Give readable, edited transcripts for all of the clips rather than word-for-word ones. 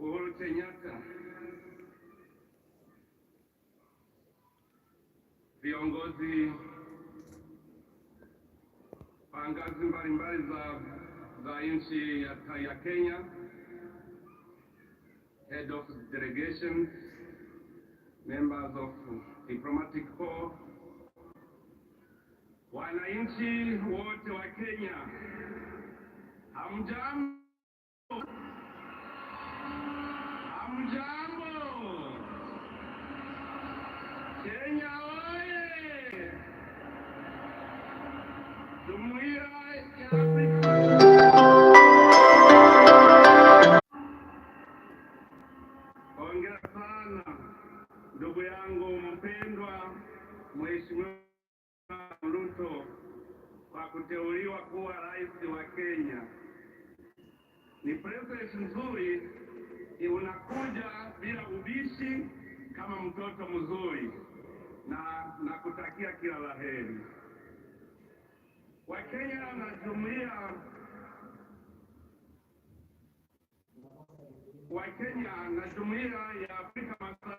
Uhuru Kenyatta, viongozi wa ngazi mbalimbali za nchi ya Kenya, head of delegations, members of diplomatic corps, wananchi wote wa Kenya, hamjambo? Hamjambo? Kenya oye! Jumuiya ya Afrika. Hongera sana ndugu yangu mpendwa Mheshimiwa Ruto kwa kuteuliwa kuwa rais wa Kenya. Ni present nzuri, unakuja bila ubishi kama mtoto mzuri, na kutakia kila laheri. Wakenya na jumuiya ya Afrika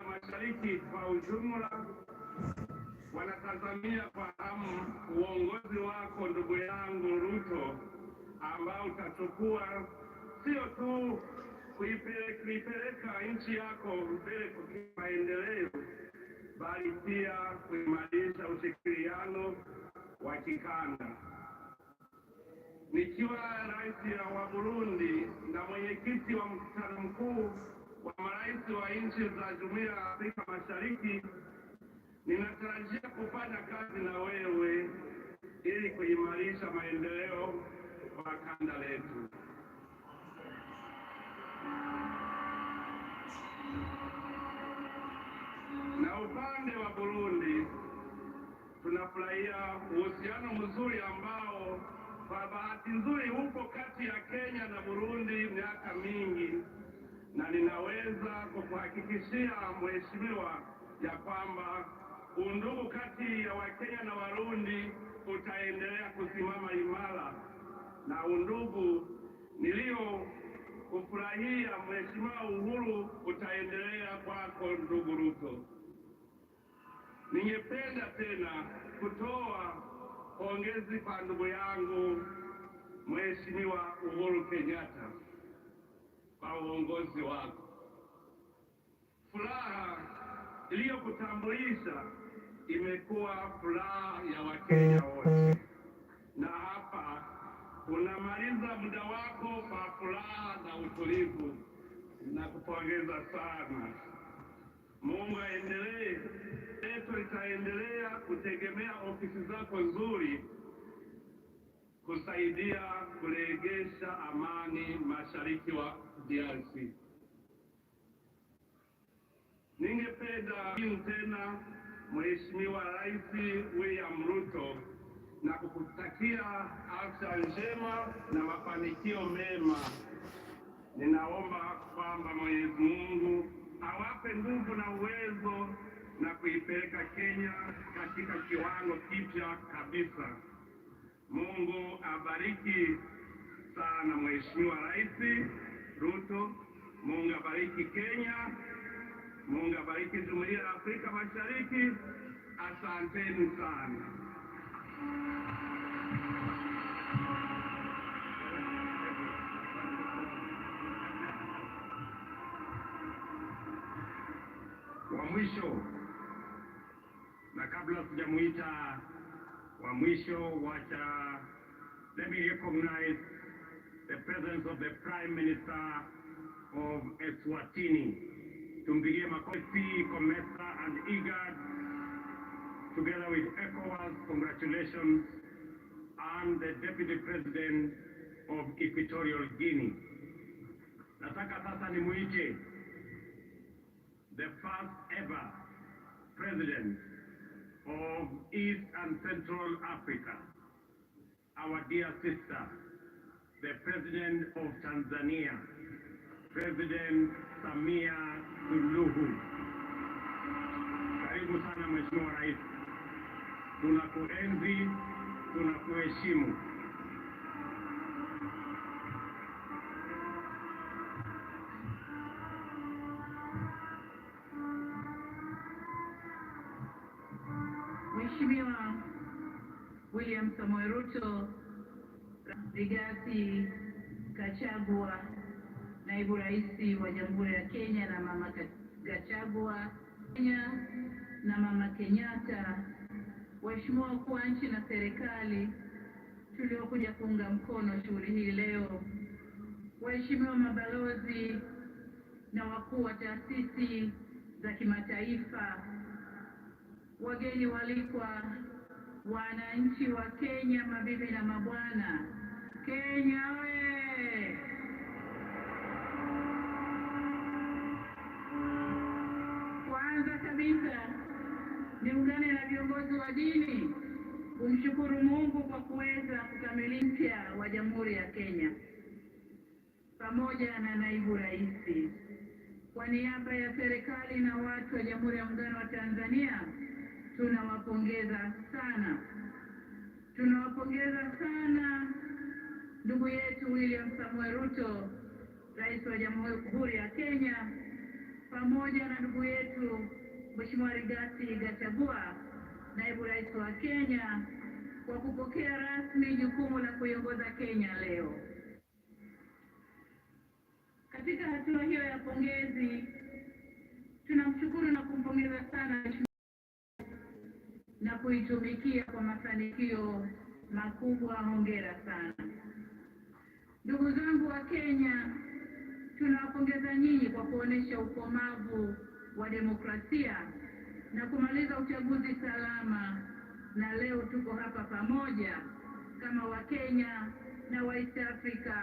Mashariki kwa ujumla wanatazamia kwa hamu uongozi wako ndugu yangu Ruto, ambao utachukua sio tu kuipeleka nchi yako mbele kwa maendeleo, bali pia kuimarisha ushirikiano wa kikanda. Nikiwa rais wa Burundi na mwenyekiti wa mkutano mkuu wa marais wa nchi za Jumuiya ya Afrika Mashariki, ninatarajia kufanya kazi na wewe ili kuimarisha maendeleo kwa kanda letu. Na upande wa Burundi, tunafurahia uhusiano mzuri ambao kwa bahati nzuri upo kati ya Kenya na Burundi miaka mingi, na ninaweza kukuhakikishia Mheshimiwa ya kwamba undugu kati ya Wakenya na Warundi utaendelea kusimama imara, na undugu nilio kufurahia Mheshimiwa Uhuru utaendelea kwako ndugu Ruto. Ningependa tena kutoa pongezi kwa ndugu yangu Mheshimiwa Uhuru Kenyatta kwa uongozi wako. Furaha iliyokutambulisha imekuwa furaha ya Wakenya wote, na hapa unamaliza muda wako kwa furaha na utulivu, na kupongeza sana. Mungu aendelee. Leto itaendelea kutegemea ofisi zako nzuri kusaidia kurejesha amani mashariki wa DRC. Ningependa tena Mheshimiwa Rais William Ruto na kukutakia afya njema na mafanikio mema. Ninaomba kwamba Mwenyezi Mungu awape nguvu na uwezo na kuipeleka Kenya katika kiwango kipya kabisa. Mungu abariki sana Mheshimiwa Rais Ruto. Mungu abariki Kenya. Mungu abariki Jumuiya ya Afrika Mashariki. Asanteni sana. Wa mwisho, na kabla sijamuita wa mwisho, let me recognize the presence of the Prime Minister of Eswatini. Tumpigie makofi Komesa and IGAD, together with ECOWAS, congratulations, and the Deputy President of Equatorial Guinea. Nataka sasa nimuite the first ever President of East and Central Africa, our dear sister, the President of Tanzania, President Samia Suluhu. Karibu sana Mheshimiwa Rais. Tunakuenzi, tunakuheshimu. Mheshimiwa William Samoei Ruto, Rigathi Gachagua, Naibu Rais wa Jamhuri ya Kenya na Mama Gachagua, Kenya na Mama Kenyatta, waheshimiwa wakuu wa nchi na serikali tuliokuja kuunga mkono shughuli hii leo, waheshimiwa mabalozi na wakuu wa taasisi za kimataifa, wageni walikwa, wananchi wa Kenya, mabibi na mabwana, Kenya we! Kwanza kabisa niungane na viongozi wa dini kumshukuru Mungu kwa kuweza kukamilisha mpya wa Jamhuri ya Kenya pamoja na naibu rais. Kwa niaba ya serikali na watu wa Jamhuri ya Muungano wa Tanzania tunawapongeza sana. Tunawapongeza sana ndugu yetu William Samoei Ruto, Rais wa Jamhuri ya Kenya, pamoja na ndugu yetu Mheshimiwa Rigathi Gachagua, Naibu Rais wa Kenya, kwa kupokea rasmi jukumu la kuiongoza Kenya leo. Katika hatua hiyo ya pongezi, tunamshukuru na kumpongeza sana na kuitumikia kwa mafanikio makubwa. Hongera sana. Ndugu zangu wa Kenya, tunawapongeza nyinyi kwa kuonesha ukomavu wa demokrasia na kumaliza uchaguzi salama, na leo tuko hapa pamoja kama Wakenya na wa East Africa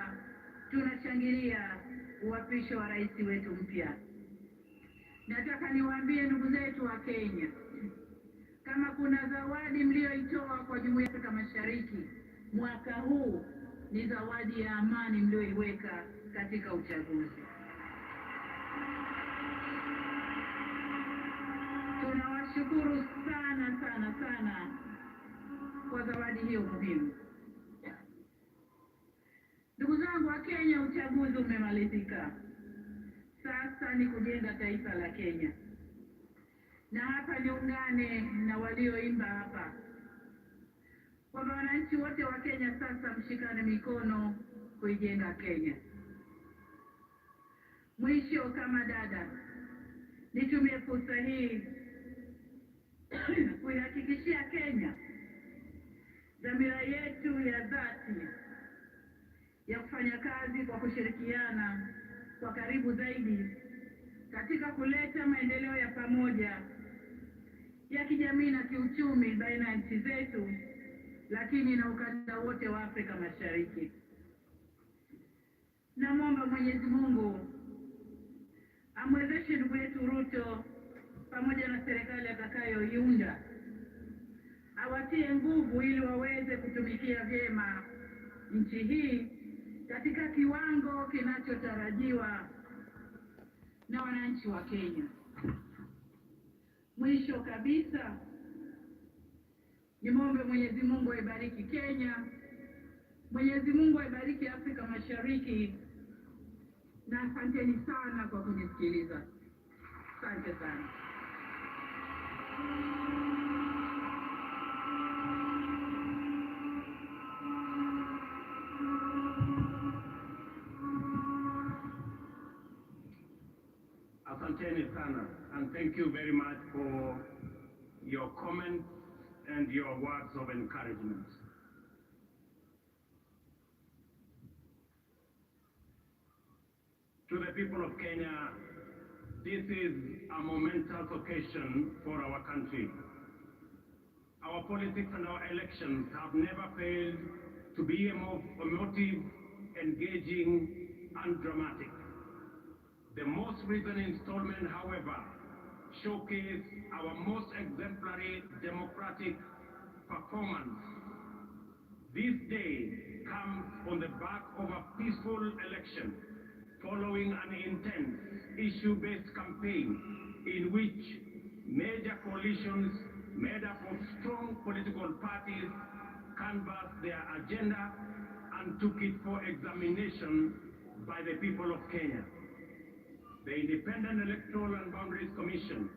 tunashangilia uapisho wa rais wetu mpya. Nataka niwaambie ndugu zetu wa Kenya, kama kuna zawadi mlioitoa kwa Jumuiya ya Afrika Mashariki mwaka huu ni zawadi ya amani mlioiweka katika uchaguzi. Tunawashukuru sana sana sana kwa zawadi hiyo muhimu. Ndugu zangu wa Kenya, uchaguzi umemalizika. Sasa ni kujenga taifa la Kenya. Na hapa niungane na walioimba hapa kwamba wananchi wote wa Kenya sasa mshikane mikono kuijenga Kenya. Mwisho, kama dada, nitumie fursa hii kuihakikishia Kenya dhamira yetu ya dhati ya kufanya kazi kwa kushirikiana kwa karibu zaidi katika kuleta maendeleo ya pamoja ya kijamii na kiuchumi baina ya nchi zetu, lakini na ukanda wote wa Afrika Mashariki. Namwomba Mwenyezi Mungu amwezeshe ndugu yetu Ruto pamoja na serikali atakayoiunda, awatie nguvu ili waweze kutumikia vyema nchi hii katika kiwango kinachotarajiwa na wananchi wa Kenya. Mwisho kabisa, nimwombe Mwenyezi Mungu aibariki Kenya, Mwenyezi Mungu aibariki Afrika Mashariki, na asanteni sana kwa kunisikiliza. Asante sana. Asanteni sana, and thank you very much for your comments and your words of encouragement. To the people of Kenya, this is a momentous occasion for our country. Our politics and our elections have never failed to be emotive, engaging, and dramatic. The most recent installment, however, showcased our most exemplary democratic performance. This day comes on the back of a peaceful election, following an intense issue-based campaign in which major coalitions made up of strong political parties canvassed their agenda and took it for examination by the people of Kenya. The Independent Electoral and Boundaries Commission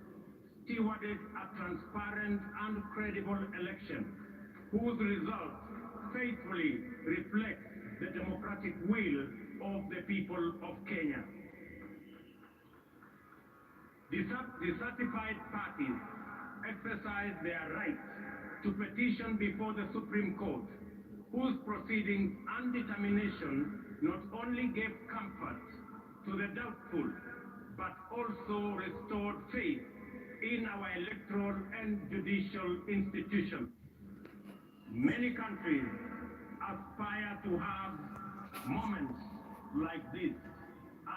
stewarded a transparent and credible election whose results faithfully reflect the democratic will of the people of Kenya. The certified parties exercise their right to petition before the Supreme Court, whose proceedings and determination not only gave comfort to the doubtful, but also restored faith in our electoral and judicial institutions. Many countries aspire to have moments like this,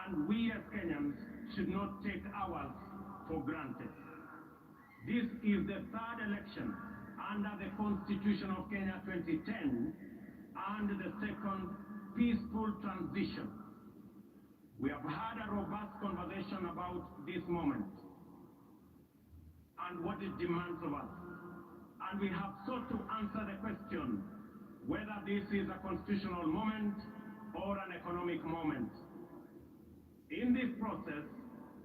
and we as Kenyans should not take ours for granted. This is the third election under the Constitution of Kenya 2010 and the second peaceful transition. We have had a robust conversation about this moment and what it demands of us. And we have sought to answer the question whether this is a constitutional moment or an economic moment. In this process,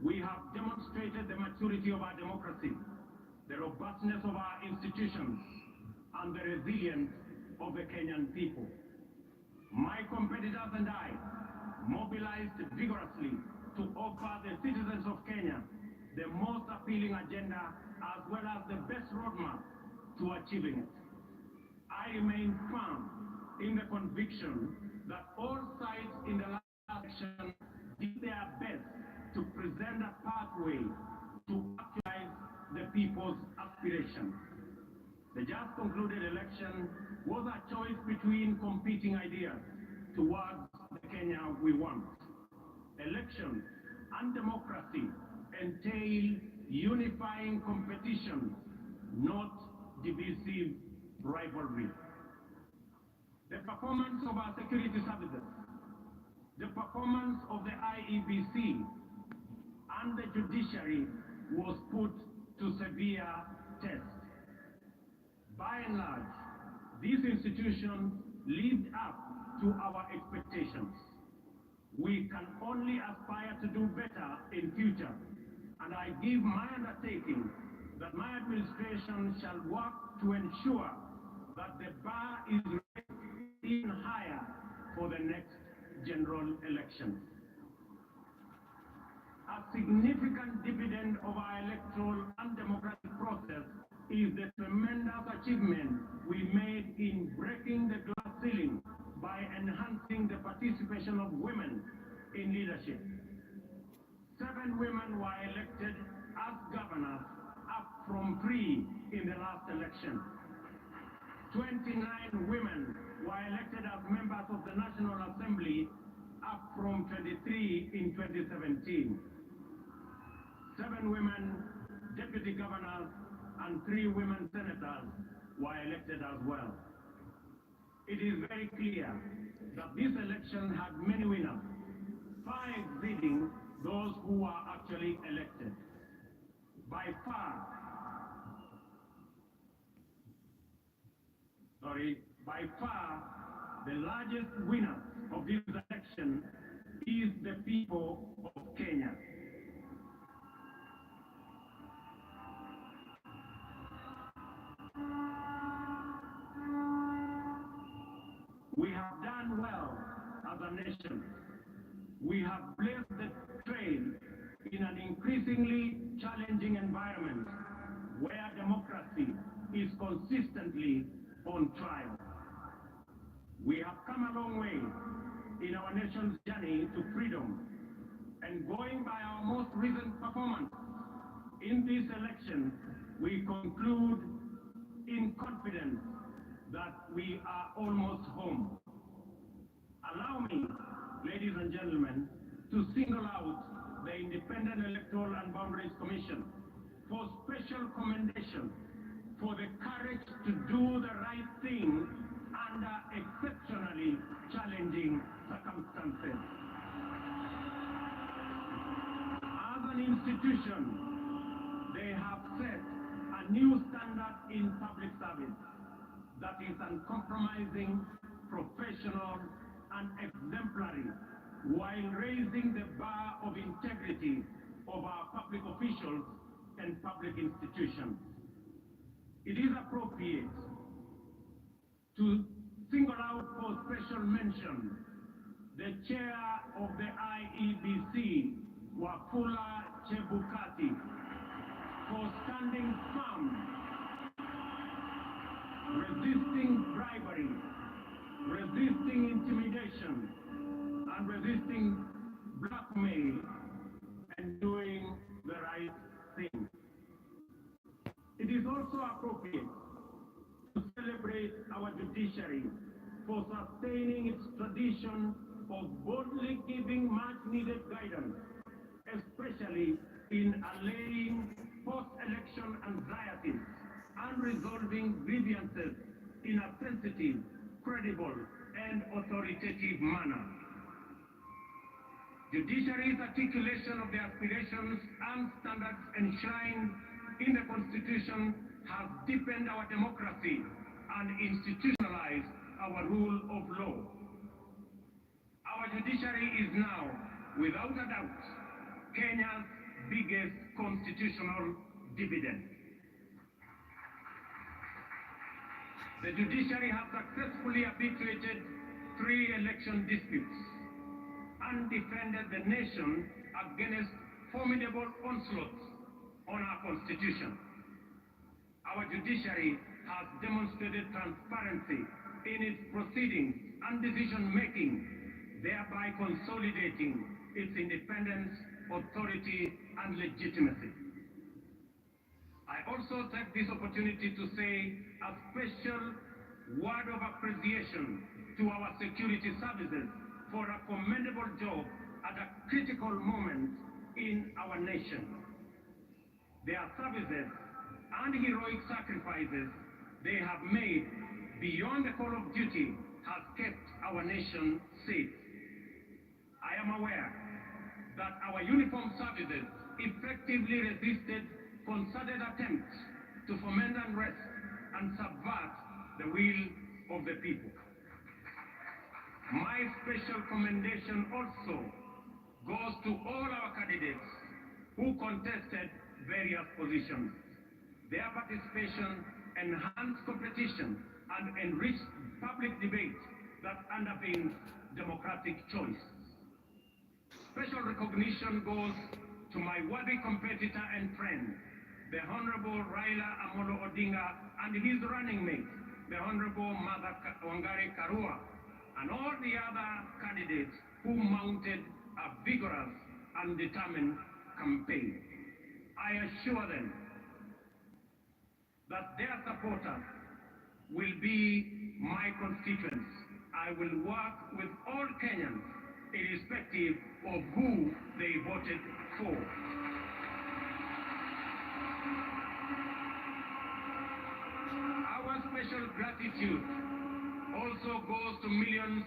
we have demonstrated the maturity of our democracy, the robustness of our institutions, and the resilience of the Kenyan people. My competitors and I mobilized vigorously to offer the citizens of Kenya the most appealing agenda as well as the best roadmap to achieving it. I remain firm in the conviction that all sides in the last election did their best to present a pathway to actualize the people's aspirations. The just concluded election was a choice between competing ideas towards the Kenya we want. Elections and democracy entail unifying competition, not divisive rivalry. The performance of our security services, the performance of the IEBC and the judiciary was put to severe test. By and large, these institutions lived up to our expectations. We can only aspire to do better in future, and I give my undertaking that my administration shall work to ensure that the bar is raised even higher for the next general elections. A significant dividend of our electoral and democratic process is the tremendous achievement we made in breaking the glass ceiling by enhancing the participation of women in leadership. 7 women were elected as governors, up from 3 in the last election. 29 women were elected as members of the National Assembly, up from 23 in 2017. 7 women deputy governors and 3 women senators were elected as well. It is very clear that this election had many winners, far exceeding those who were actually elected. By far, the largest winner of this election is the people of Kenya. We have done well as a nation. We have blazed the trail in an increasingly challenging environment where democracy is consistently on trial. We have come a long way in our nation's journey to freedom, and going by our most recent performance in this election, we conclude in confidence that we are almost home. Allow me, ladies and gentlemen, to single out the Independent Electoral and Boundaries Commission for special commendation for the courage to do the right thing under exceptionally challenging circumstances. As an institution, they have set a new standard in public service that is uncompromising, professional, and exemplary, while raising the bar of integrity of our public officials and public institutions. It is appropriate to single out for special mention the chair of the IEBC, Wafula Chebukati, for standing firm, resisting bribery, resisting intimidation, and resisting blackmail, and doing the right thing. It is also appropriate to celebrate our judiciary for sustaining its tradition of boldly giving much-needed guidance, especially in allaying post-election anxieties and resolving grievances in a sensitive, credible, and authoritative manner. Judiciary's articulation of the aspirations and standards enshrined in the Constitution has deepened our democracy and institutionalized our rule of law. Our judiciary is now, without a doubt, Kenya's biggest constitutional dividend. The judiciary has successfully arbitrated 3 election disputes and defended the nation against formidable onslaughts on our Constitution. Our judiciary has demonstrated transparency in its proceedings and decision-making, thereby consolidating its independence, authority, and legitimacy. I also take this opportunity to say a special word of appreciation to our security services for a commendable job at a critical moment in our nation. Their services and heroic sacrifices they have made beyond the call of duty has kept our nation safe. I am aware that our uniformed services effectively resisted concerted attempts to foment unrest and subvert the will of the people. My special commendation also goes to all our candidates who contested various positions. Their participation enhanced competition and enriched public debate that underpins democratic choice. Special recognition goes to my worthy competitor and friend, the Honorable Raila Amolo Odinga, and his running mate, the Honorable Martha Wangari Karua, and all the other candidates who mounted a vigorous and determined campaign. I assure them that their supporters will be my constituents. I will work with all Kenyans, irrespective of who they voted for. Our special gratitude also goes to millions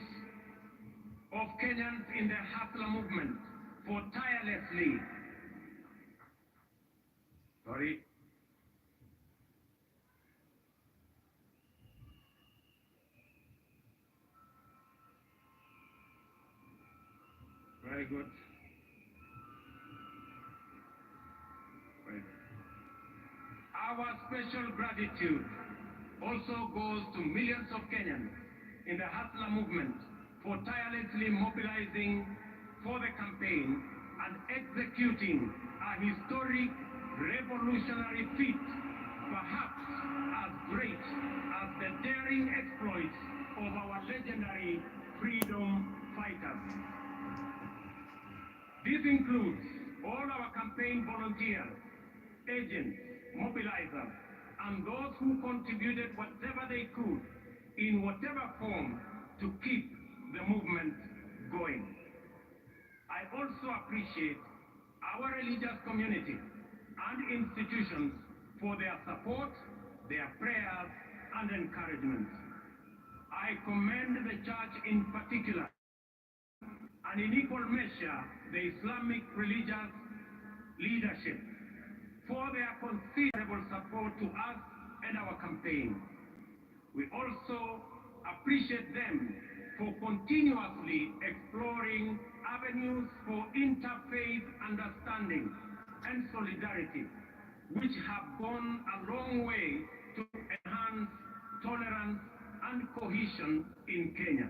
of Kenyans in the Hustler movement for tirelessly Very good. Right. Our special gratitude also goes to millions of Kenyans in the Hustler movement for tirelessly mobilizing for the campaign and executing a historic revolutionary feat, perhaps as great as the daring exploits of our legendary freedom fighters. This includes all our campaign volunteers, agents, mobilizers, and those who contributed whatever they could, in whatever form, to keep the movement going. I also appreciate our religious community and institutions for their support, their prayers, and encouragement. I commend the church in particular, and in equal measure, the Islamic religious leadership for their considerable support to us and our campaign. We also appreciate them for continuously exploring avenues for interfaith understanding and solidarity, which have gone a long way to enhance tolerance and cohesion in Kenya.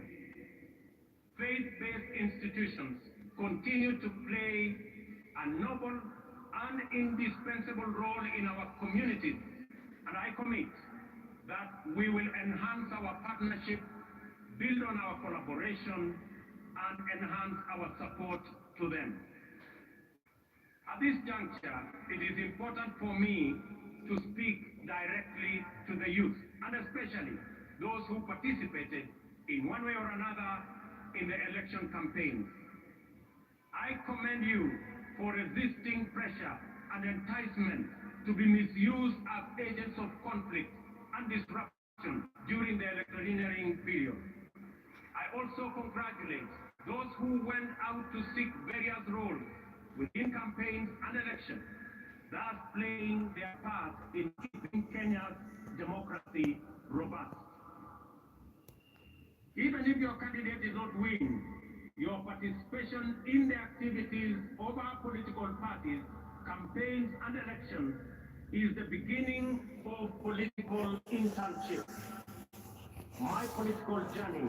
Faith-based institutions continue to play a noble and indispensable role in our communities, and I commit that we will enhance our partnership, build on our collaboration, and enhance our support to them. At this juncture, it is important for me to speak directly to the youth, and especially those who participated in one way or another in the election campaign. I commend you for resisting pressure and enticement to be misused as agents of conflict and disruption during the electioneering period. I also congratulate those who went out to seek various roles within campaigns and elections, thus playing their part in keeping Kenya's democracy robust. Even if your candidate did not win, your participation in the activities of our political parties, campaigns, and elections is the beginning of political internship. My political journey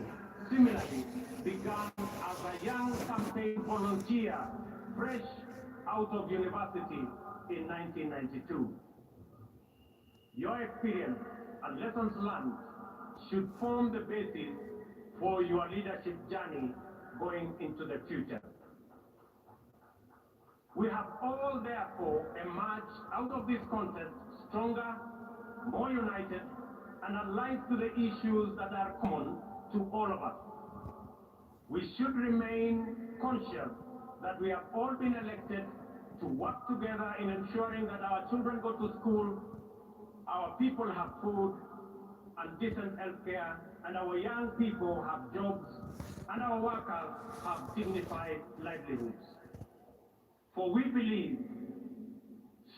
similarly began as a young campaign volunteer fresh out of university in 1992. Your experience and lessons learned should form the basis for your leadership journey going into the future. We have all therefore emerged out of this contest stronger, more united, and aligned to the issues that are common to all of us. We should remain conscious that we have all been elected to work together in ensuring that our children go to school, our people have food and decent health care, and our young people have jobs, and our workers have dignified livelihoods. For we believe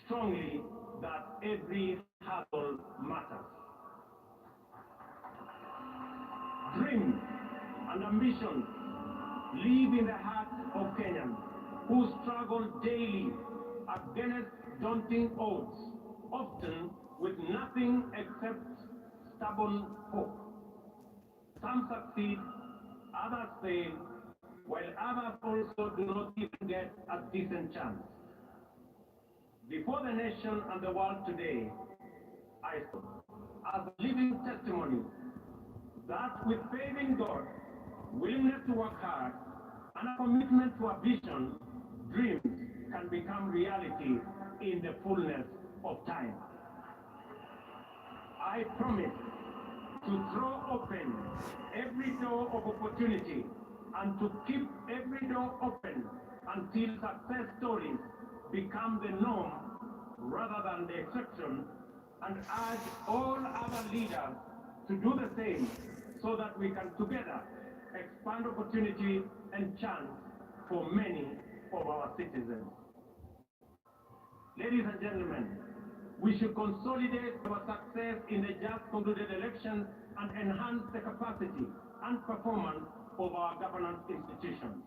strongly that every hurdle matters. Dreams and ambitions live in the hearts of Kenyans who struggle daily against daunting odds, often with nothing except stubborn hope. Some succeed, others fail, while others also do not even get a decent chance. Before the nation and the world today, I stand as a living testimony that with faith in God, willingness to work hard, and a commitment to a vision, dreams can become reality in the fullness of time. I promise to throw open every door of opportunity and to keep every door open until success stories become the norm rather than the exception, and urge all other leaders to do the same so that we can together expand opportunity and chance for many of our citizens. Ladies and gentlemen, we should consolidate our success in the just concluded elections and enhance the capacity and performance of our governance institutions.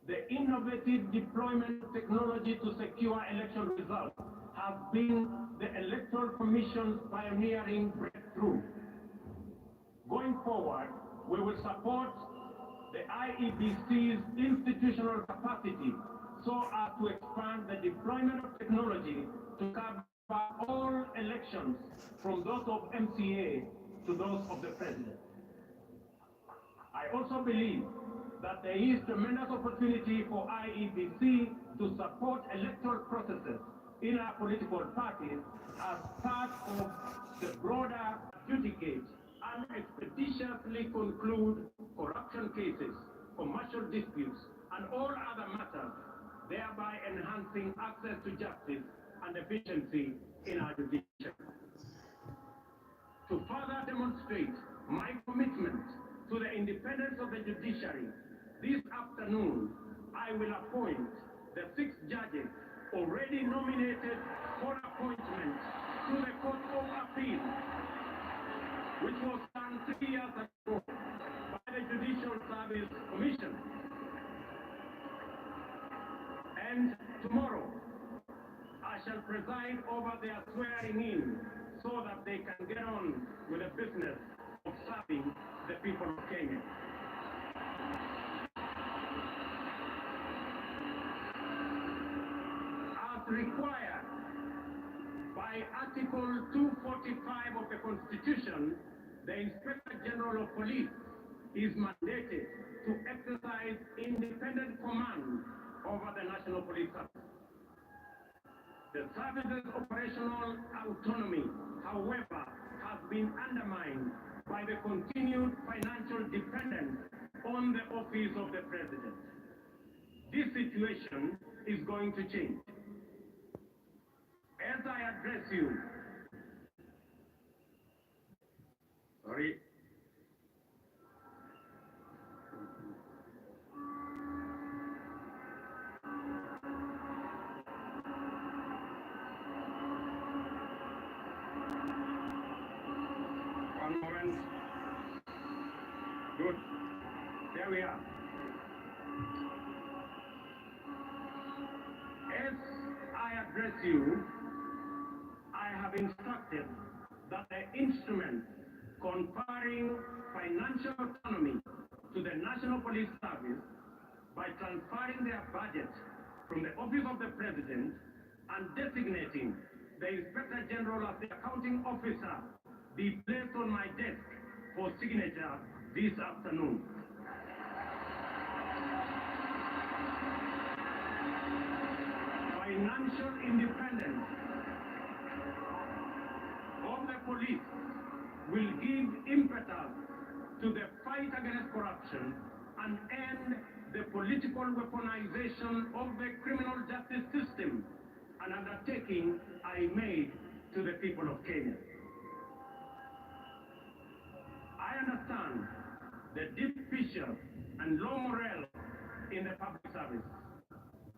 The innovative deployment of technology to secure election results has been the Electoral Commission's pioneering breakthrough. Going forward, we will support the IEBC's institutional capacity so as to expand the deployment of technology to cover all elections, from those of MCA to those of the President. I also believe that there is tremendous opportunity for IEBC to support electoral processes in our political parties as part of the broader adjudicate and expeditiously conclude corruption cases, commercial disputes, and all other matters, thereby enhancing access to justice and efficiency in our judiciary. To further demonstrate my commitment to the independence of the judiciary, this afternoon I will appoint the 6 judges already nominated for appointment to the Court of Appeal, which was done 3 years ago by the Judicial Service Commission. And tomorrow I shall shall preside over their swearing in so that they can get on with the business of serving the people of Kenya. As required by Article 245 of the Constitution, the Inspector General of Police is mandated to exercise independent command over the National Police Service. The service's operational autonomy, however, has been undermined by the continued financial dependence on the office of the President. This situation is going to change. As I address you, one moment. Good. There we are. As I address you, I have instructed that the instrument conferring financial autonomy to the National Police Service by transferring their budget from the Office of the President and designating the Inspector General as the accounting officer be placed on my desk for signature this afternoon. Financial independence of the police will give impetus to the fight against corruption and end the political weaponization of the criminal justice system, an undertaking I made to the people of Kenya. I understand the deep fissure and low morale in the public service.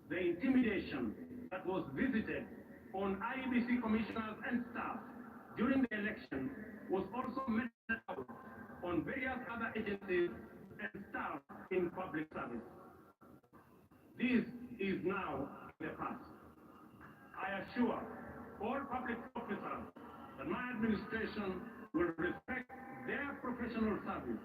The intimidation that was visited on IEBC commissioners and staff during the election was also meted out on various other agencies and staff in public service. This is now in the past. I assure all public officers that my administration will respect their professional service,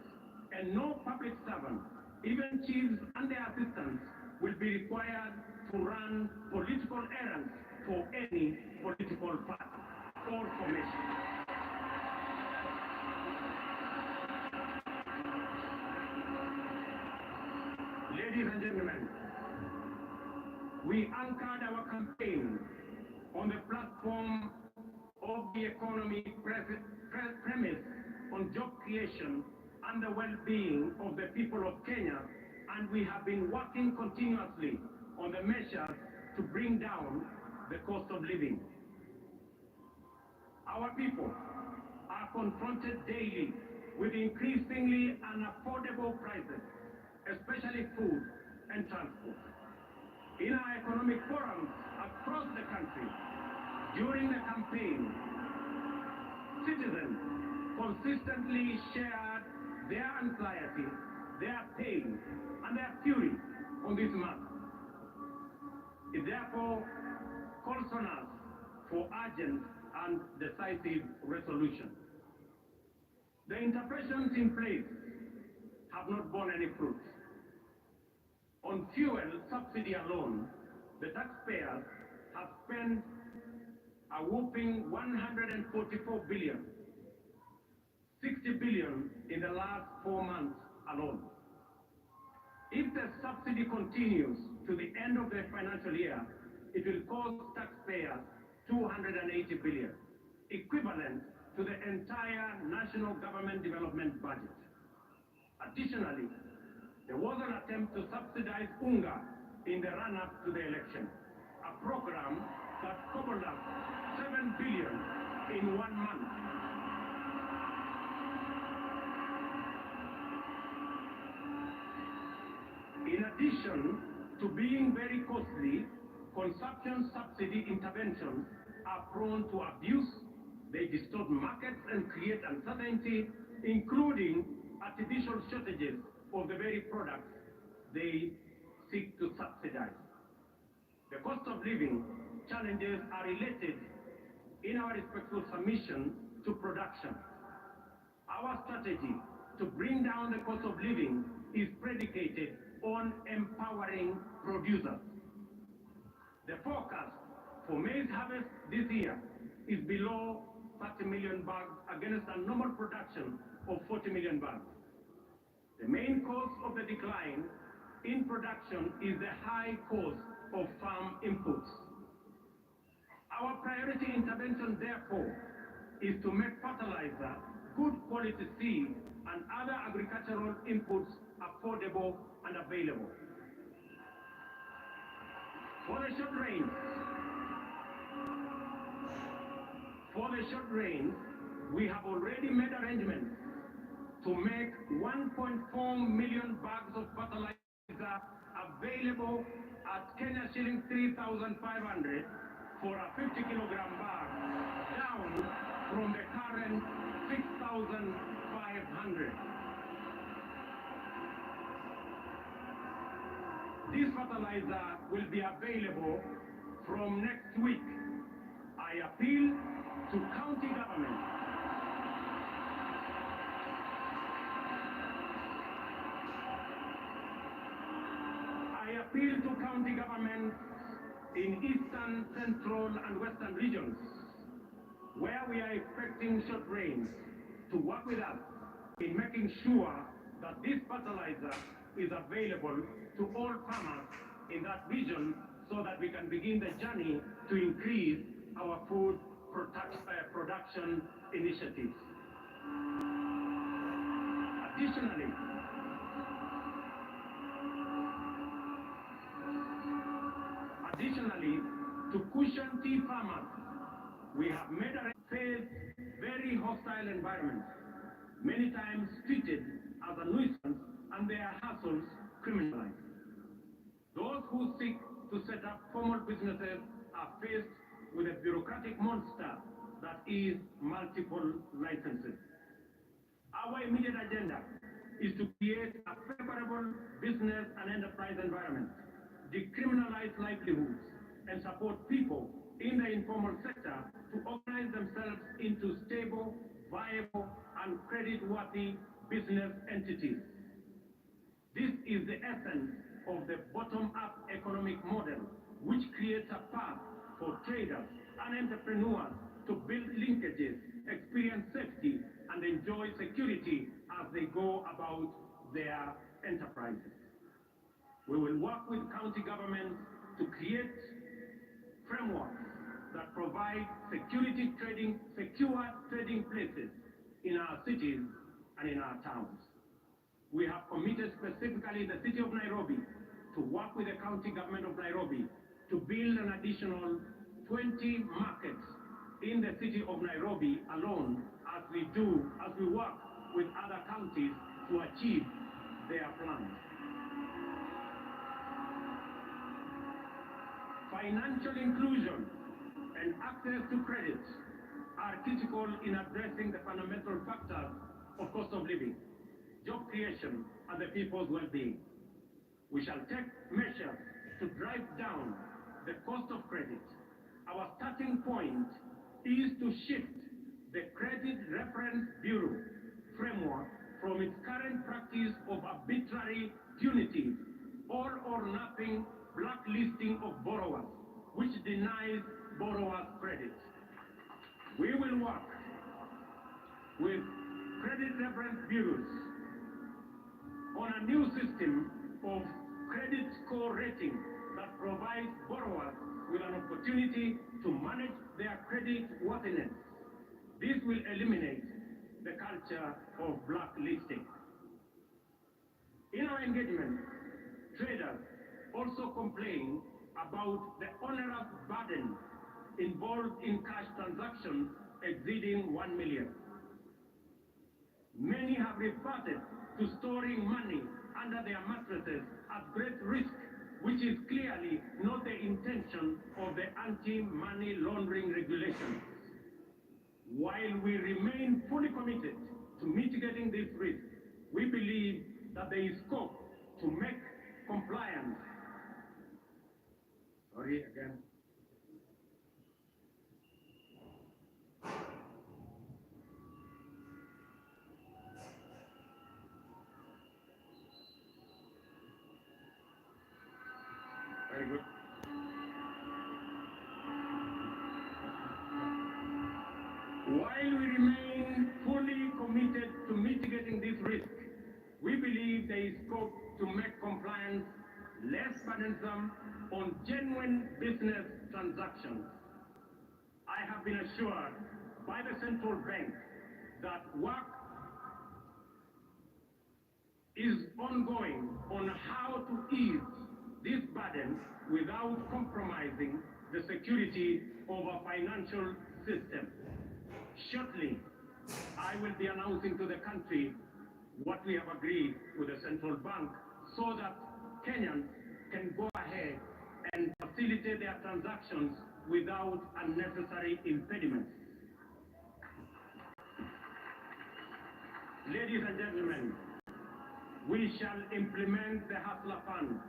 and no public servant, even chiefs and their assistants, will be required to run political errands for any political party or commission. Ladies and gentlemen, we anchored our campaign on the platform of the economy premise on job creation and the well-being of the people of Kenya, and we have been working continuously on the measures to bring down the cost of living. Our people are confronted daily with increasingly unaffordable prices, especially food and transport. In our economic forums across the country, during the campaign, citizens consistently shared their anxiety, their pain, and their fury on this matter. It therefore calls on us for urgent and decisive resolution. The interventions in place have not borne any fruit. On fuel subsidy alone, the taxpayers have spent a whopping 144 billion, 60 billion in the last 4 months alone. If the subsidy continues to the end of the financial year, it will cost taxpayers 280 billion, equivalent to the entire national government development budget. Additionally, there was an attempt to subsidize UNGA in the run-up to the election, a program that cobbled up 7 billion in 1 month. In addition to being very costly, consumption subsidy interventions are prone to abuse. They distort markets and create uncertainty, including artificial shortages of the very products they seek to subsidize. The cost of living challenges are related in our respectful submission to production. Our strategy to bring down the cost of living is predicated on empowering producers. The forecast for maize harvest this year is below 30 million bags against a normal production of 40 million bags. The main cause of the decline in production is the high cost of farm inputs. Our priority intervention, therefore, is to make fertilizer, good quality seed, and other agricultural inputs affordable and available. For the short rains, we have already made arrangements to make 1.4 million bags of fertilizer available at Kenya shilling 3,500 for a 50 kilogram bag, down from the current 6,500. This fertilizer will be available from next week. I appeal to county governments in eastern, central, and western regions, where we are expecting short rains, to work with us in making sure that this fertilizer is available to all farmers in that region, so that we can begin the journey to increase our food production initiatives. Additionally, to cushion tea farmers, we have made a face very hostile environment, many times treated as a nuisance and their hassles criminalized. Those who seek to set up formal businesses are faced with a bureaucratic monster that is multiple licenses. Our immediate agenda is to create a favorable business and enterprise environment, decriminalize livelihoods, and support people in the informal sector to organize themselves into stable, viable, and credit-worthy business entities. This is the essence of the bottom-up economic model, which creates a path for traders and entrepreneurs to build linkages, experience safety, and enjoy security as they go about their enterprises. We will work with county governments to create frameworks that provide secure trading places in our cities and in our towns. We have committed specifically the city of Nairobi to work with the county government of Nairobi to build an additional 20 markets in the city of Nairobi alone, as we work with other counties to achieve their plans. Financial inclusion and access to credit are critical in addressing the fundamental factors of cost of living, job creation, and the people's well-being. We shall take measures to drive down the cost of credit. Our starting point is to shift the Credit Reference Bureau framework from its current practice of arbitrary, punitive, all-or-nothing blacklisting of borrowers, which denies borrowers credit. We will work with credit reference bureaus on a new system of credit score rating that provides borrowers with an opportunity to manage their credit worthiness. This will eliminate the culture of blacklisting. In our engagement, traders also complain about the onerous burden involved in cash transactions exceeding 1 million. Many have reverted to storing money under their mattresses at great risk, which is clearly not the intention of the anti-money laundering regulations. While we remain fully committed to mitigating this risk, we believe that there is scope to make compliance While we remain fully committed to mitigating this risk, we believe there is scope to make compliance less burdensome on genuine business transactions. I have been assured by the central bank that work is ongoing on how to ease this burden without compromising the security of our financial system. Shortly, I will be announcing to the country what we have agreed with the central bank so that Kenyans can go ahead and facilitate their transactions without unnecessary impediments. Ladies and gentlemen, we shall implement the Hustler Fund,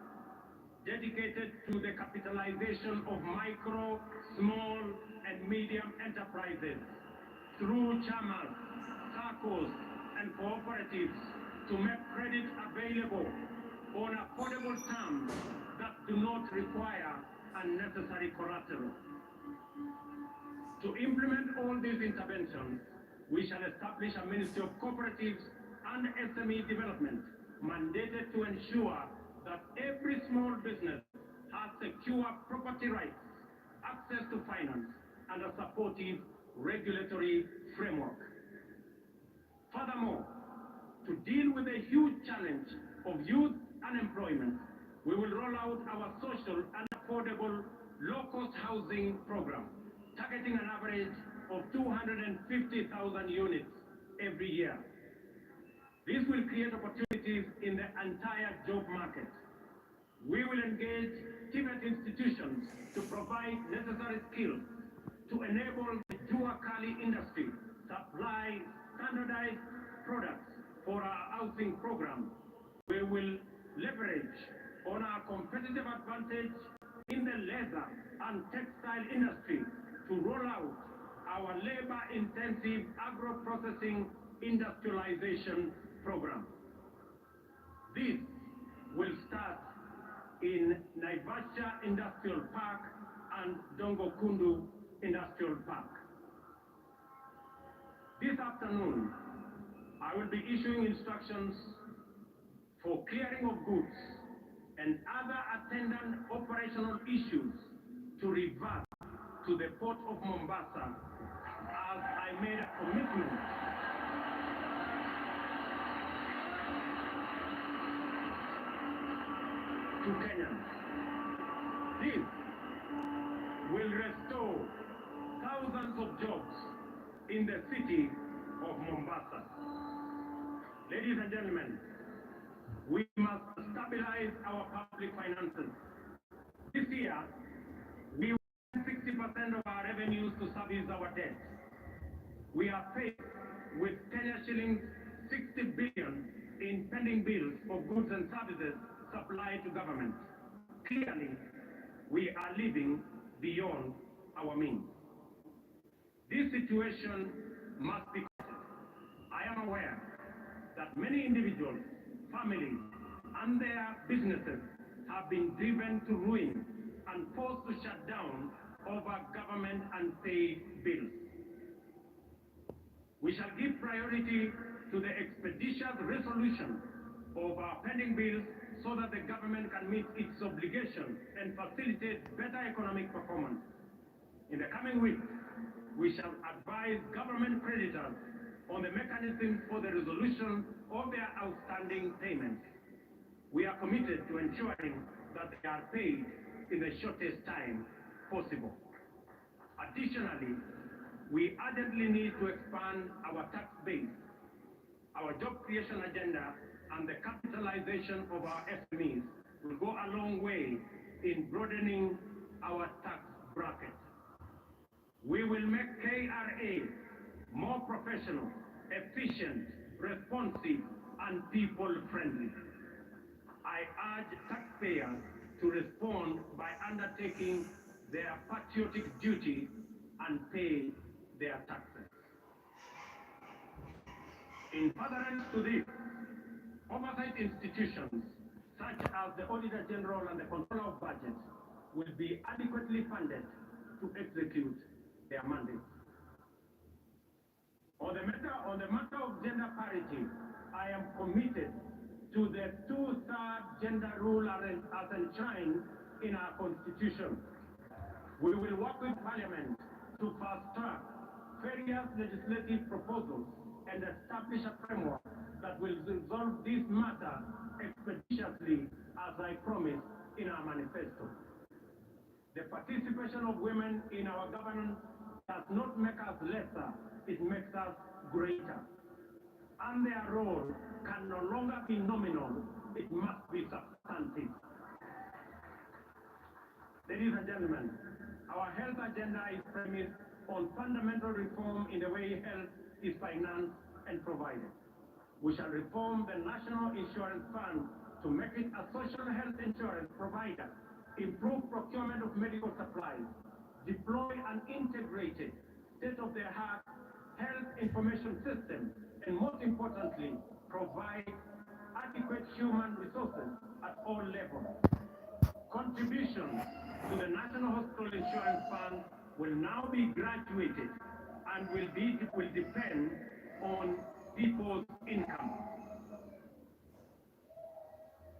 dedicated to the capitalization of micro, small, and medium enterprises through chamas, SACCOs, and cooperatives to make credit available on affordable terms that do not require unnecessary collateral. To implement all these interventions, we shall establish a Ministry of Cooperatives and SME Development, mandated to ensure that every small business has secure property rights, access to finance, and a supportive regulatory framework. Furthermore, to deal with the huge challenge of youth unemployment, we will roll out our social and affordable low-cost housing program, targeting an average of 250,000 units every year. This will create opportunities in the entire job market. We will engage TVET institutions to provide necessary skills to enable the Jua-Kali industry supply standardized products for our housing program. We will leverage on our competitive advantage in the leather and textile industry to roll out our labor-intensive agro-processing industrialization program. This will start in Naivasha Industrial Park and Dongo Kundu Industrial Park. This afternoon, I will be issuing instructions for clearing of goods and other attendant operational issues to revert to the Port of Mombasa, as I made a commitment to Kenyans. This will restore thousands of jobs in the city of Mombasa. Ladies and gentlemen, we must stabilize our public finances. This year, we want 60% of our revenues to service our debt. We are faced with Kenya shillings 60 billion in pending bills for goods and services supplied to government. Clearly, we are living beyond our means. This situation must be corrected. I am aware that many individuals, families, and their businesses have been driven to ruin and forced to shut down over government unpaid bills. We shall give priority to the expeditious resolution of our pending bills so that the government can meet its obligations and facilitate better economic performance. In the coming weeks, we shall advise government creditors on the mechanisms for the resolution of their outstanding payments. We are committed to ensuring that they are paid in the shortest time possible. Additionally, we urgently need to expand our tax base. Our job creation agenda and the capitalization of our SMEs will go a long way in broadening our tax bracket. We will make KRA more professional, efficient, responsive, and people-friendly. I urge taxpayers to respond by undertaking their patriotic duty and pay their taxes. In furtherance to this, oversight institutions such as the Auditor General and the Controller of Budgets will be adequately funded to execute their mandate. On the matter of gender parity, I am committed to the two-thirds gender rule as enshrined in our Constitution. We will work with Parliament to fast-track various legislative proposals and establish a framework that will resolve this matter expeditiously, as I promised in our manifesto. The participation of women in our governance does not make us lesser, it makes us greater. And their role can no longer be nominal, it must be substantive. Ladies and gentlemen, our health agenda is premised on fundamental reform in the way health is financed and provided. We shall reform the National Insurance Fund to make it a social health insurance provider, improve procurement of medical supplies, deploy an integrated, state-of-the-art health information system, and most importantly, provide adequate human resources at all levels. Contributions to the National Hospital Insurance Fund will now be graduated and will depend on people's income.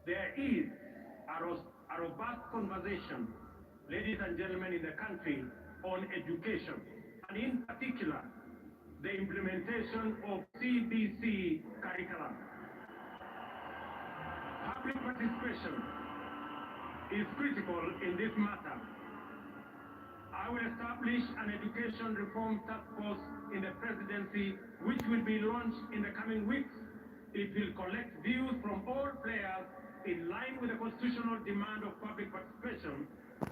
There is a robust conversation, ladies and gentlemen, in the country on education, and in particular, the implementation of CBC curriculum. Public participation is critical in this matter. I will establish an education reform task force in the presidency, which will be launched in the coming weeks. It will collect views from all players in line with the constitutional demand of public participation,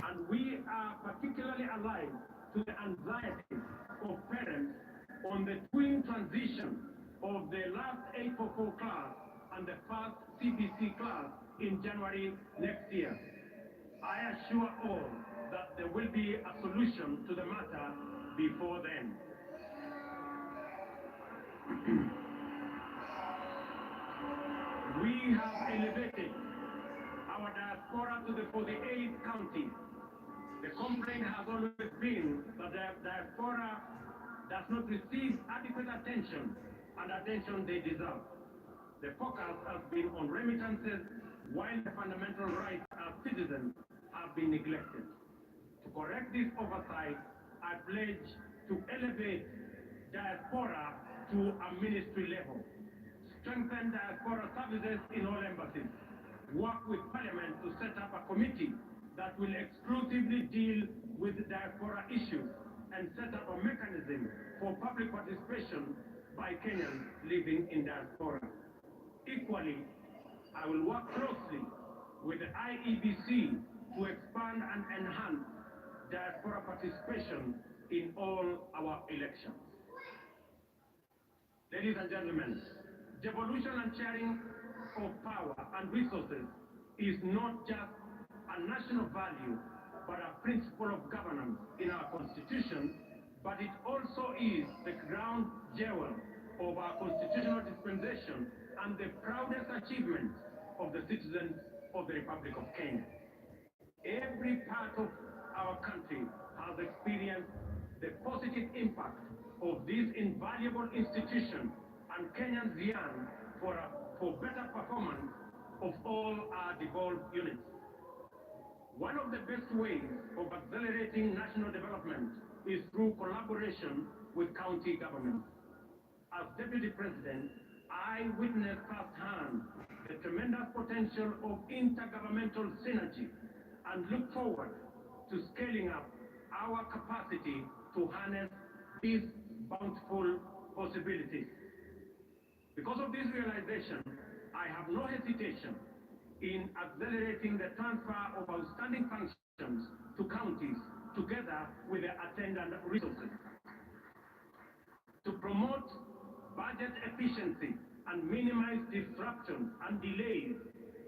and we are particularly alive to the anxiety of parents on the twin transition of the last 844 class and the first CBC class in January next year. I assure all that there will be a solution to the matter before then. We have elevated our diaspora to the 48th county. The complaint has always been that the diaspora does not receive adequate attention and attention they deserve. The focus has been on remittances, while the fundamental rights as citizens have been neglected. To correct this oversight, I pledge to elevate diaspora to a ministry level, strengthen diaspora services in all embassies, work with Parliament to set up a committee that will exclusively deal with diaspora issues, and set up a mechanism for public participation by Kenyans living in diaspora. Equally, I will work closely with the IEBC to expand and enhance diaspora participation in all our elections. Ladies and gentlemen, devolution and sharing of power and resources is not just a national value, but a principle of governance in our Constitution, but it also is the ground jewel of our constitutional dispensation and the proudest achievement of the citizens of the Republic of Kenya. Every part of our country has experienced the positive impact of this invaluable institution, and Kenyans yearn for better performance of all our devolved units. One of the best ways of accelerating national development is through collaboration with county governments. As Deputy President, I witnessed firsthand the tremendous potential of intergovernmental synergy and look forward to scaling up our capacity to harness these bountiful possibilities. Because of this realization, I have no hesitation in accelerating the transfer of outstanding functions to counties together with the attendant resources. To promote budget efficiency and minimize disruptions and delays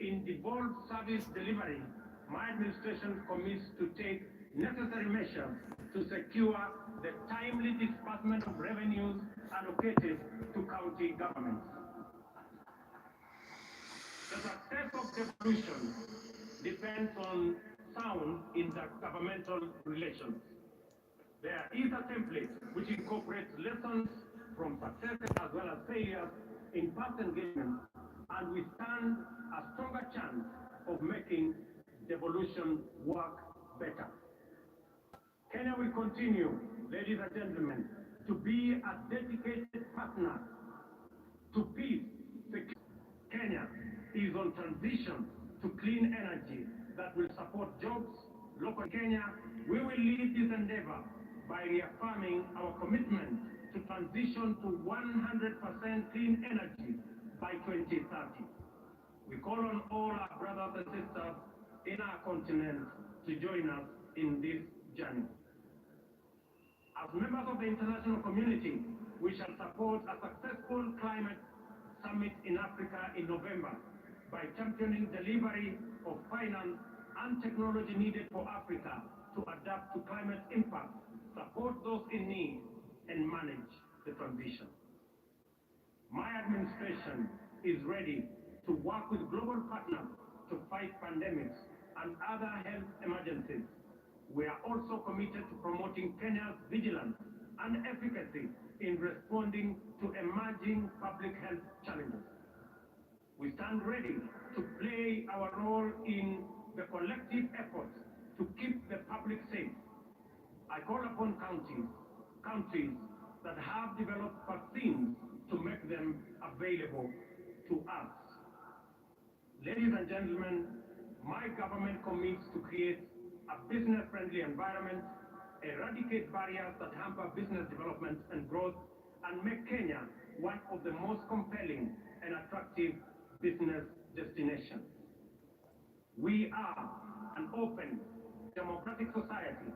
in devolved service delivery, my administration commits to take necessary measures to secure the timely disbursement of revenues allocated to county governments. The success of devolution depends on sound intergovernmental relations. There is a template which incorporates lessons from successes as well as failures in past engagements, and we stand a stronger chance of making devolution work better. Kenya will continue, ladies and gentlemen, to be a dedicated partner to peace. Kenya is on transition to clean energy that will support jobs. Local Kenya, we will lead this endeavor by reaffirming our commitment to transition to 100% clean energy by 2030. We call on all our brothers and sisters in our continent to join us in this journey. As members of the international community, we shall support a successful climate summit in Africa in November by championing delivery of finance and technology needed for Africa to adapt to climate impact, support those in need, and manage the transition. My administration is ready to work with global partners to fight pandemics and other health emergencies. We are also committed to promoting Kenya's vigilance and efficacy in responding to emerging public health challenges. We stand ready to play our role in the collective efforts to keep the public safe. I call upon countries that have developed vaccines to make them available to us. Ladies and gentlemen, my government commits to create a business-friendly environment, eradicate barriers that hamper business development and growth, and make Kenya one of the most compelling and attractive business destinations. We are an open, democratic society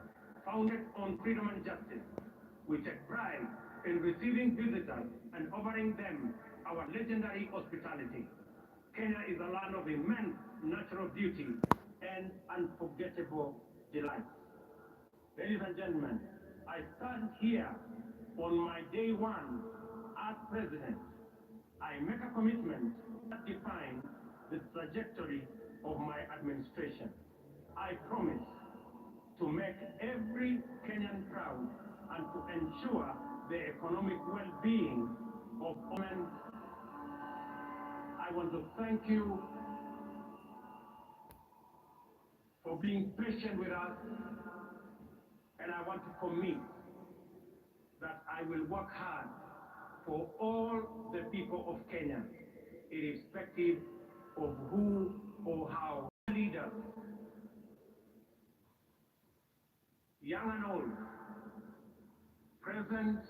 founded on freedom and justice. We take pride in receiving visitors and offering them our legendary hospitality. Kenya is a land of immense natural beauty and unforgettable delights. Ladies and gentlemen, I stand here on my day one as president. I make a commitment that defines the trajectory of my administration. I promise to make every Kenyan proud and to ensure the economic well-being of women. I want to thank you for being patient with us, and I want to commit that I will work hard for all the people of Kenya, irrespective of who or how leaders, young and old, present,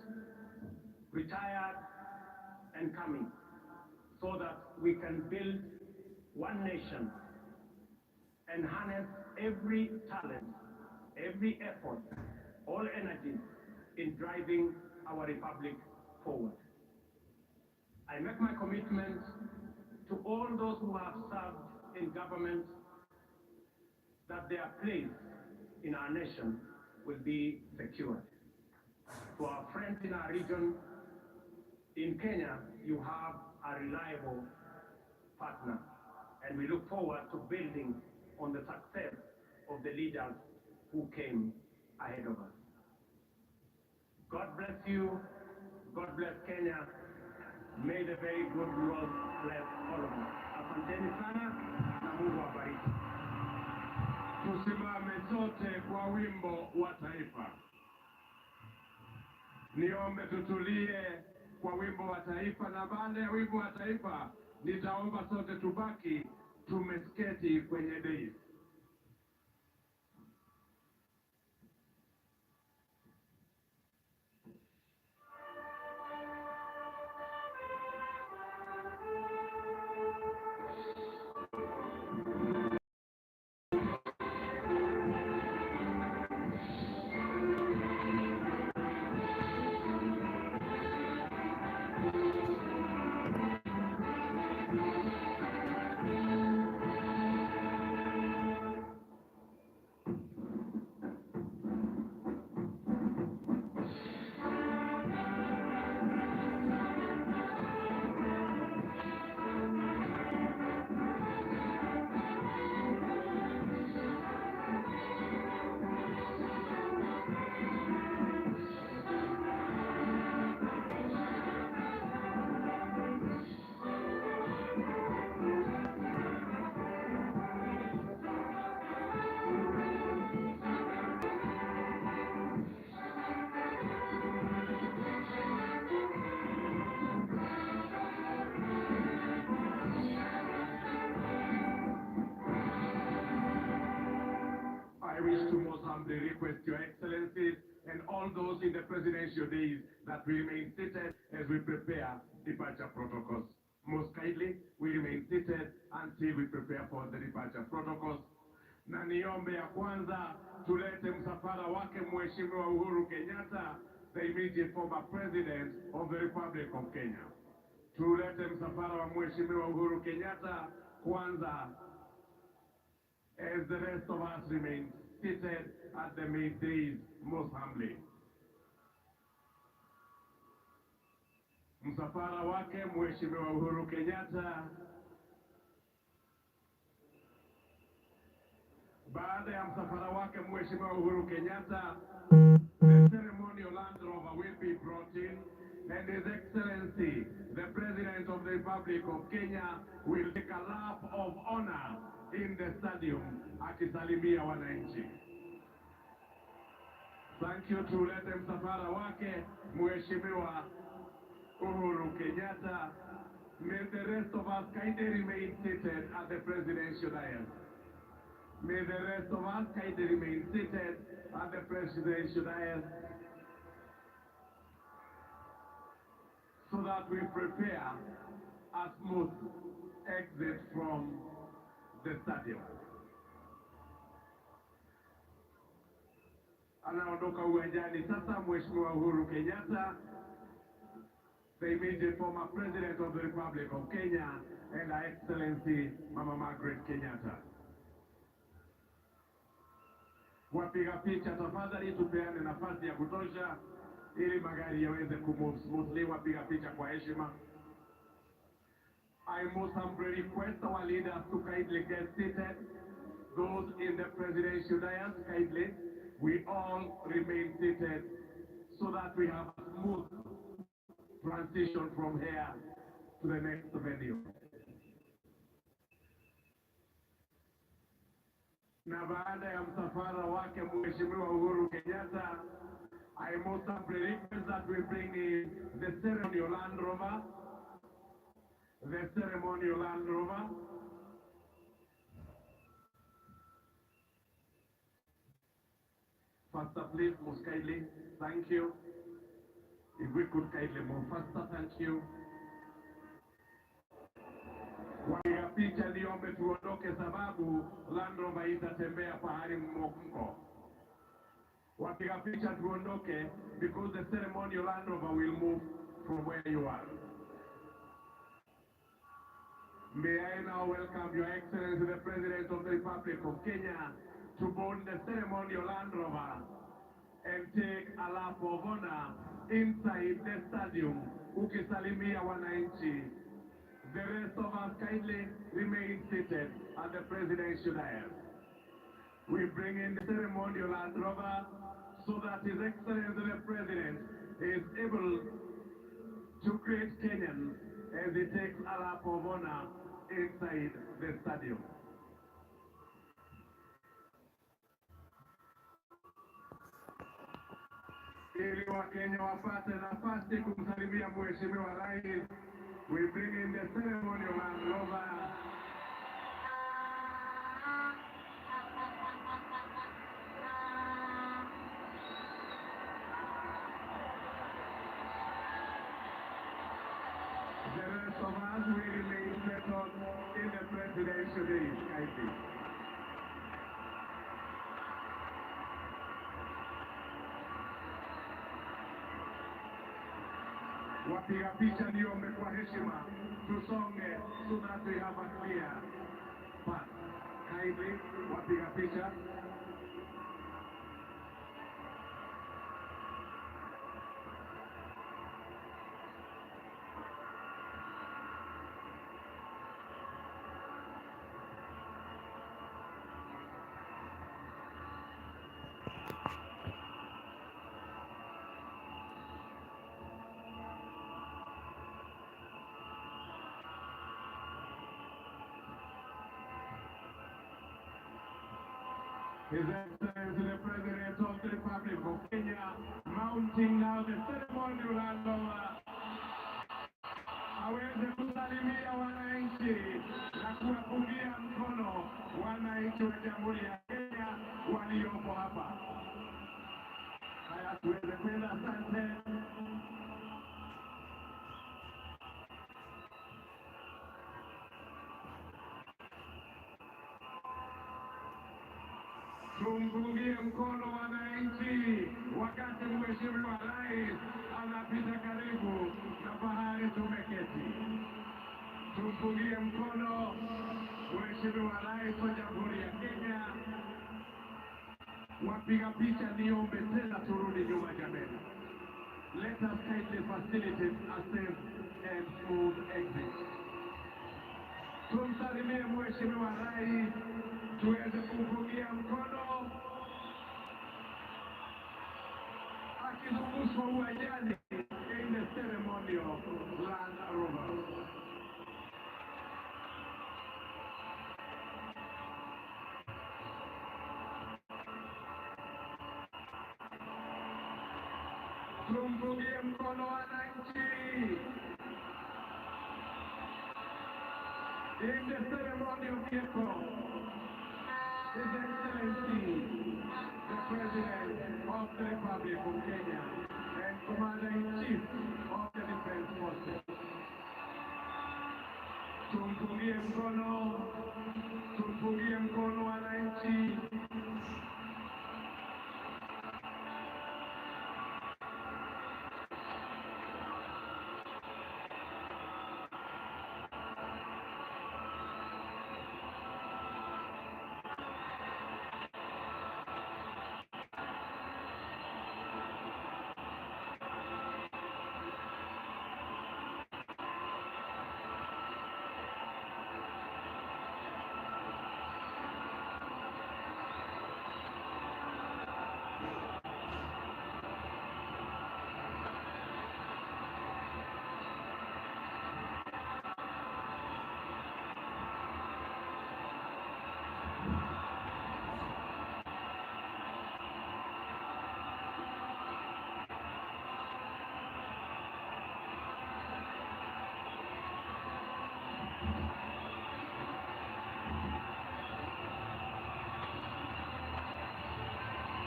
retired, and coming, so that we can build one nation and harness every talent, every effort, all energy in driving our republic forward. I make my commitment to all those who have served in government that their place in our nation will be secured. To our friends in our region, in Kenya, you have a reliable partner, and we look forward to building on the success of the leaders who came ahead of us. God bless you. God bless Kenya. May the very good Lord bless all of us. Asanteni sana na Mungu awabariki. Tusimame sote kwa wimbo wa taifa. Niombe tutulie kwa wimbo wa taifa, na baada ya wimbo wa taifa nitaomba sote tubaki tumesketi kwenye dais. all those in the presidential days that we remain seated as we prepare departure protocols. Most kindly, we remain seated until we prepare for the departure protocols. Na niombe ya kwanza tulete msafara wake Mheshimiwa Uhuru Kenyatta, the immediate former president of the Republic of Kenya. Tulete msafara wa Mheshimiwa Uhuru Kenyatta kwanza, as the rest of us remain seated at the middays most humbly. Msafara wake Mheshimiwa Uhuru Kenyatta. Baada ya msafara wake Mheshimiwa Uhuru Kenyatta, the ceremonial Land Rover will be brought in, and His Excellency, the President of the Republic of Kenya, will take a lap of honor in the stadium akisalimia wananchi. Thank you. Tulete msafara wake Mheshimiwa Uhuru Kenyatta. May the rest of us kindly remain seated at the presidential dais. May the rest of us kindly remain seated at the presidential dais so that we prepare a smooth exit from the stadium. Anaondoka uwanjani sasa Mheshimiwa Uhuru Kenyatta, the immediate former president of the Republic of Kenya, and Her Excellency Mama Margaret Kenyatta. Wapiga picha tafadhali tupeane nafasi ya kutosha ili magari yaweze kumove smoothly. Wapiga picha kwa heshima. I most humbly request our leaders to kindly get seated. Those in the presidential dais, kindly, we all remain seated so that we have a smooth transition from here to the next venue. Na baada ya msafara wake Mheshimiwa Uhuru Kenyatta, I most humbly request that we bring in the ceremonial Land Rover. The ceremonial Land Rover. Faster, please, most kindly. Thank you. If we could kindly move faster, thank you. Wapiga picha niombe tuondoke sababu Land Rover itatembea pahali mko. Wapiga picha tuondoke because the ceremonial Land Rover will move from where you are. May I now welcome Your Excellency, the President of the Republic of Kenya, to board the ceremonial Land Rover and take a lap of honor inside the stadium, ukisalimia wananchi. The rest of us kindly remain seated at the presidential dais. We bring in the ceremonial Land Rover so that His Excellency, the President, is able to greet Kenyans as he takes a lap of honor inside the stadium. Ili Wakenya wapate nafasi kumsalimia Mheshimiwa Rais, we bring in the ceremonial Land Rover. The rest of us will remain settled in the presidential days, I think. Wapiga picha niombe kwa heshima tusonge so that we have a clear path. Kindly, wapiga picha. His Excellency, the President of the Republic of Kenya, mounting now the ceremonial Land Rover. Aweze kusalimia wananchi na kuwapungia mkono wananchi wa Jamhuri ya Kenya waliopo hapa. Haya tuweze kwenda. Asante. Tumpungie mkono wananchi wakati Mheshimiwa Rais anapita karibu na fahari tumeketi. Tumpungie mkono Mheshimiwa Rais wa Jamhuri ya Kenya. Wapiga picha, niombe tena turudi nyuma jameni. Let us kindly facilitate a safe and smooth exit. Tumsalimie Mheshimiwa Rais, tuweze kumpungia mkono akizungushwa uwanjani in the ceremony of Land Rover. Tumpungie mkono wananchi in the ceremony of vehicle. His Excellency, the President of the Republic of Kenya and Commander-in-Chief of the Defense Forces. Tumpungie mkono wananchi.